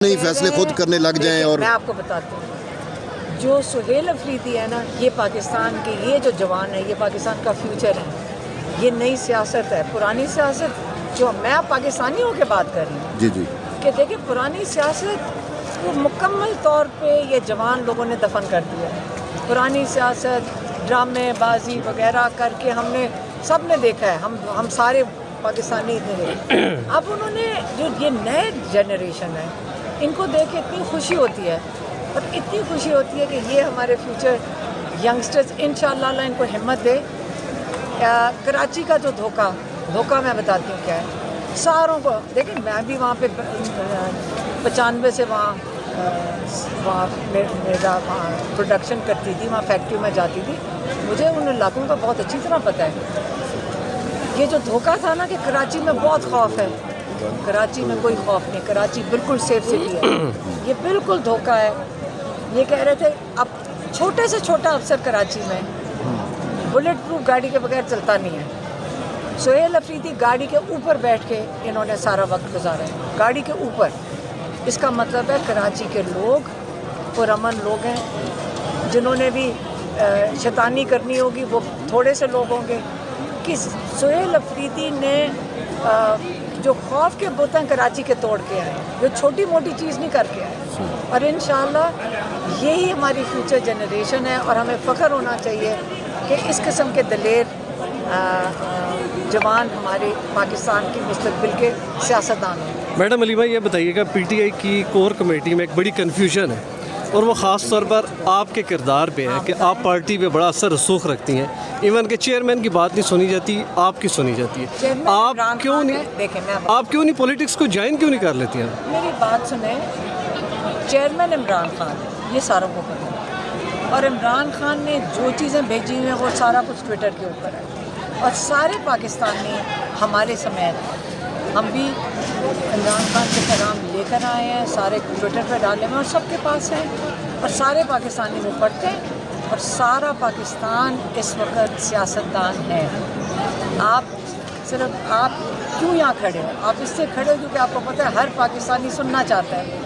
نہیں فیصلے خود کرنے لگ جائیں. اور میں آپ کو بتاتی ہوں، جو سہیل افریدی ہے نا، یہ پاکستان کے یہ جو جوان ہے، یہ پاکستان کا فیوچر ہے. یہ نئی سیاست ہے، پرانی سیاست جو میں پاکستانی ہو کے بات کر رہی ہوں. جی کہ دیکھیں پرانی سیاست وہ مکمل طور پہ یہ جوان لوگوں نے دفن کر دیا. پرانی سیاست ڈرامے بازی وغیرہ کر کے ہم نے سب نے دیکھا ہے، ہم سارے پاکستانی اتنے. اب انہوں نے جو یہ نئے جنریشن ہے ان کو دیکھ کے اتنی خوشی ہوتی ہے، اور اتنی خوشی ہوتی ہے کہ یہ ہمارے فیوچر ینگسٹرز انشاءاللہ اللہ ان کو ہمت دے. کراچی کا جو دھوکہ میں بتاتی ہوں کیا ہے. ساروں کو دیکھیں، میں بھی وہاں پہ 95 سے وہاں میرا وہاں پروڈکشن کرتی تھی، وہاں فیکٹری میں جاتی تھی. مجھے ان علاقوں کا بہت اچھی طرح پتہ ہے. یہ جو دھوکہ تھا نا کہ کراچی میں بہت خوف ہے، کراچی میں کوئی خوف نہیں، کراچی بالکل سیف سٹی ہے. یہ بالکل دھوکہ ہے. یہ کہہ رہے تھے اب چھوٹے سے چھوٹا افسر کراچی میں بلٹ پروف گاڑی کے بغیر چلتا نہیں ہے. سہیل افریدی گاڑی کے اوپر بیٹھ کے انہوں نے سارا وقت گزارا ہے، گاڑی کے اوپر. اس کا مطلب ہے کراچی کے لوگ پرامن لوگ ہیں. جنہوں نے بھی شیطانی کرنی ہوگی وہ تھوڑے سے لوگ ہوں گے. کہ سہیل افریدی نے جو خوف کے بتیں کراچی کے توڑ کے آئے، جو چھوٹی موٹی چیز نہیں کر کے آئے. اور انشاءاللہ یہی ہماری فیوچر جنریشن ہے، اور ہمیں فخر ہونا چاہیے کہ اس قسم کے دلیر جوان ہمارے پاکستان کی مستقبل کے سیاستدان ہیں. میڈم علیمہ یہ بتائیے گا، پی ٹی آئی کی کور کمیٹی میں ایک بڑی کنفیوژن ہے، اور وہ خاص طور پر آپ کے کردار پہ ہے کہ آپ پارٹی پہ بڑا اثر رسوخ رکھتی ہیں. ایون کہ چیئرمین کی بات نہیں سنی جاتی، آپ کی سنی جاتی ہے. آپ کیوں نہیں پولیٹکس کو جوائن کیوں نہیں کر لیتی ہیں؟ میری بات سنیں، چیئرمین عمران خان ہے، یہ ساروں کو پتہ ہے. اور عمران خان نے جو چیزیں بھیجی ہیں وہ سارا کچھ ٹویٹر کے اوپر ہے. اور سارے پاکستانی ہمارے سمیت ہم بھی عمران خان کے پیغام لے کر آئے ہیں، سارے ٹویٹر پہ ڈالے ہیں اور سب کے پاس ہیں، اور سارے پاکستانی وہ پڑھتے ہیں. اور سارا پاکستان اس وقت سیاستدان ہے. آپ کیوں یہاں کھڑے ہو؟ آپ اس سے کھڑے ہو کیونکہ آپ کو پتہ ہے ہر پاکستانی سننا چاہتا ہے،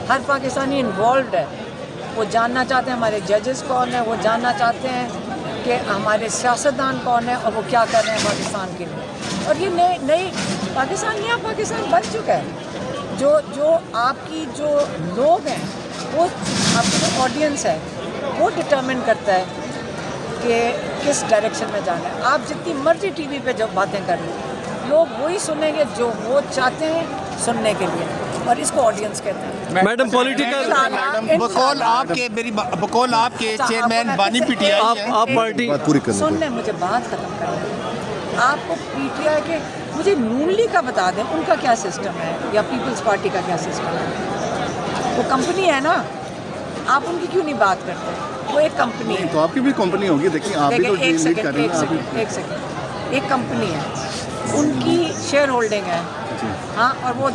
ہر پاکستانی انوالوڈ ہے. وہ جاننا چاہتے ہیں ہمارے ججز کون ہیں، وہ جاننا چاہتے ہیں کہ ہمارے سیاستدان کون ہیں اور وہ کیا کر رہے ہیں پاکستان کے لیے. اور یہ نئی پاکستان نیا پاکستان بن چکا ہے. جو آپ کی جو لوگ ہیں، وہ آپ کی جو آڈینس ہے وہ ڈٹرمن کرتا ہے کہ کس ڈائریکشن میں جانا ہے. آپ جتنی مرضی ٹی وی پہ جو باتیں کر لیں، لوگ وہی سنیں گے جو وہ چاہتے ہیں سننے کے لیے، اور اس کو آڈینس کہتے ہیں. میڈم پولیٹیکل بقول آپ کے چیئرمین بانی پی ٹی آئی ہیں، آپ پارٹی پوری کرنے سن لیں، مجھے بات ختم کریں. آپ کو پی ٹی آئی کے مجھے نون لیگ کا بتا دیں ان کا کیا سسٹم ہے، یا پیپلز پارٹی کا کیا سسٹم ہے. وہ کمپنی ہے نا، آپ ان کی کیوں نہیں بات کرتے؟ وہ ایک کمپنی ہے. تو آپ کی بھی کمپنی ہوگی. دیکھیں آپ بھی تو لیڈ کر رہی ہیں. ایک سیکنڈ، ایک کمپنی ہے، ان کی شیئر ہولڈنگ ہے. ہاں، اور وہ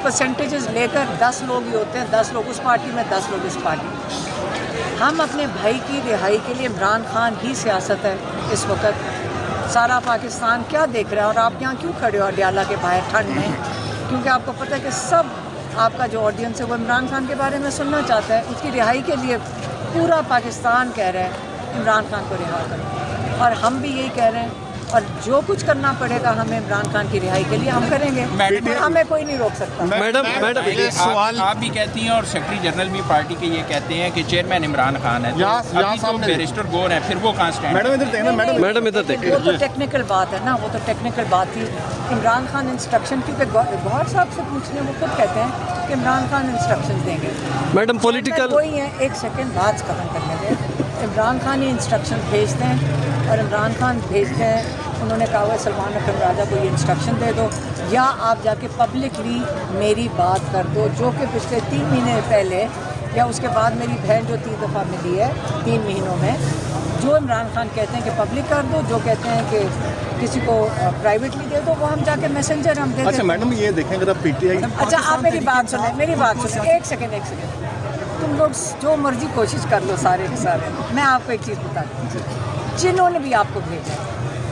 پرسنٹیجز لے کر 10 لوگ ہی ہوتے ہیں، 10 لوگ اس پارٹی میں، 10 لوگ اس پارٹی میں. ہم اپنے بھائی کی رہائی کے لیے عمران خان ہی سیاست ہے اس وقت. سارا پاکستان کیا دیکھ رہا ہے، اور آپ یہاں کیوں کھڑے ہو اڈیالہ کے باہر ٹھنڈ میں؟ کیونکہ آپ کو پتہ ہے کہ سب آپ کا جو آڈینس ہے وہ عمران خان کے بارے میں سننا چاہتا ہے. اس کی رہائی کے لیے پورا پاکستان کہہ رہا ہے عمران خان کو رہا کرو، اور ہم بھی یہی کہہ رہے ہیں. اور جو کچھ کرنا پڑے گا ہمیں عمران خان کی رہائی کے لیے ہم کریں گے، اور ہمیں کوئی نہیں روک سکتا. میڈم آپ بھی کہتی ہیں اور سیکرٹری جنرل بھی پارٹی کے یہ کہتے ہیں کہ چیئرمین عمران خان ہے، تو بیرسٹر گور ہے، پھر وہ کہاں اسٹینڈ؟ میڈم ادھر دیکھیں. وہ تو ٹیکنیکل بات ہے نا، وہ تو ٹیکنیکل بات تھی. عمران خان انسٹرکشن، کیونکہ گور صاحب سے پوچھنے وہ خود کہتے ہیں کہ عمران خان انسٹرکشن دیں گے. میڈم پولیٹیکل وہی ہیں، ایک سیکنڈ بات ختم کرنے دیں. عمران خان ہی انسٹرکشن بھیجتے ہیں، اور عمران خان بھیجتے ہیں. انہوں نے کہا ہوا ہے سلمان اکرم راجہ کو یہ انسٹرکشن دے دو، یا آپ جا کے پبلکلی میری بات کر دو، جو کہ پچھلے 3 مہینے پہلے یا اس کے بعد میری بہن جو 3 دفعہ ملی ہے 3 مہینوں میں، جو عمران خان کہتے ہیں کہ پبلک کر دو، جو کہتے ہیں کہ کسی کو پرائیویٹلی دے دو، وہ ہم جا کے میسنجر ہم دے دیں. اچھا میڈم یہ دیکھیں اگر آپ پی ٹی آئی. اچھا آپ میری بات سنیں، ایک سیکنڈ. تم لوگ جو مرضی کوشش کر لو سارے کے سارے، میں آپ کو ایک چیز بتا دوں. جنہوں نے بھی آپ کو بھیجا